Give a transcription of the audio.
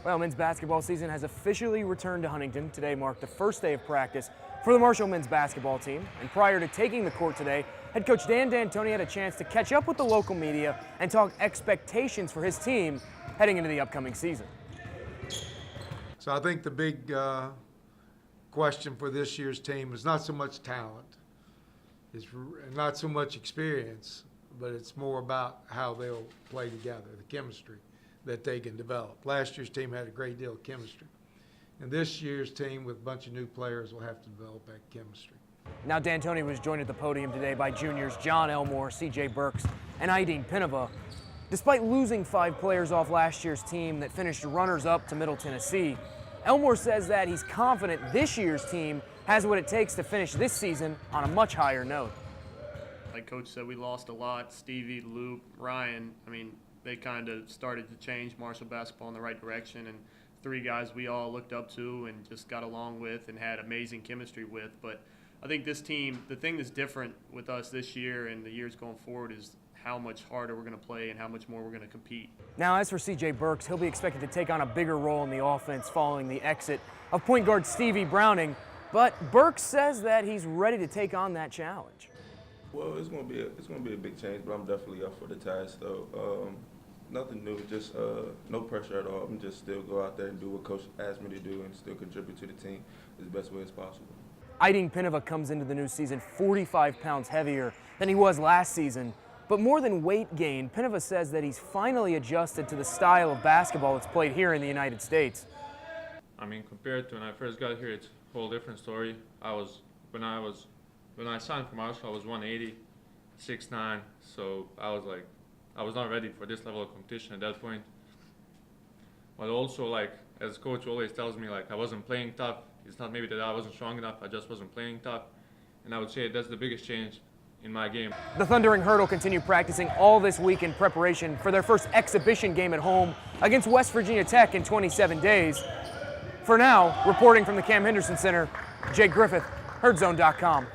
Well, men's basketball season has officially returned to Huntington. Today marked the first day of practice for the Marshall men's basketball team. And prior to taking the court today, head coach Dan D'Antoni had a chance to catch up with the local media and talk expectations for his team heading into the upcoming season. So I think the big question for this year's team is not so much talent, it's not so much experience, but it's more about how they'll play together, the chemistry that they can develop. Last year's team had a great deal of chemistry. And this year's team with a bunch of new players will have to develop that chemistry. Now D'Antoni was joined at the podium today by juniors John Elmore, C.J. Burks, and Aideen Pinova. Despite losing 5 players off last year's team that finished runners-up to Middle Tennessee, Elmore says that he's confident this year's team has what it takes to finish this season on a much higher note. Like Coach said, we lost a lot. Stevie, Luke, Ryan, they kind of started to change Marshall basketball in the right direction, and 3 guys we all looked up to and just got along with and had amazing chemistry with. But I think this team, the thing that's different with us this year and the years going forward is how much harder we're going to play and how much more we're going to compete. Now, as for C.J. Burks, he'll be expected to take on a bigger role in the offense following the exit of point guard Stevie Browning. But Burks says that he's ready to take on that challenge. Well, it's going to be a big change, but I'm definitely up for the task, though. Nothing new, just no pressure at all. I'm just still go out there and do what Coach asked me to do and still contribute to the team as best way as possible. Aideen Pinova comes into the new season 45 pounds heavier than he was last season. But more than weight gain, Pinova says that he's finally adjusted to the style of basketball that's played here in the United States. Compared to when I first got here, it's a whole different story. When I signed for Marshall, I was 180, 6'9", so I was not ready for this level of competition at that point. But also, as coach always tells me, I wasn't playing tough. It's not maybe that I wasn't strong enough, I just wasn't playing tough. And I would say that's the biggest change in my game. The Thundering Herd will continue practicing all this week in preparation for their first exhibition game at home against West Virginia Tech in 27 days. For now, reporting from the Cam Henderson Center, Jake Griffith, HerdZone.com.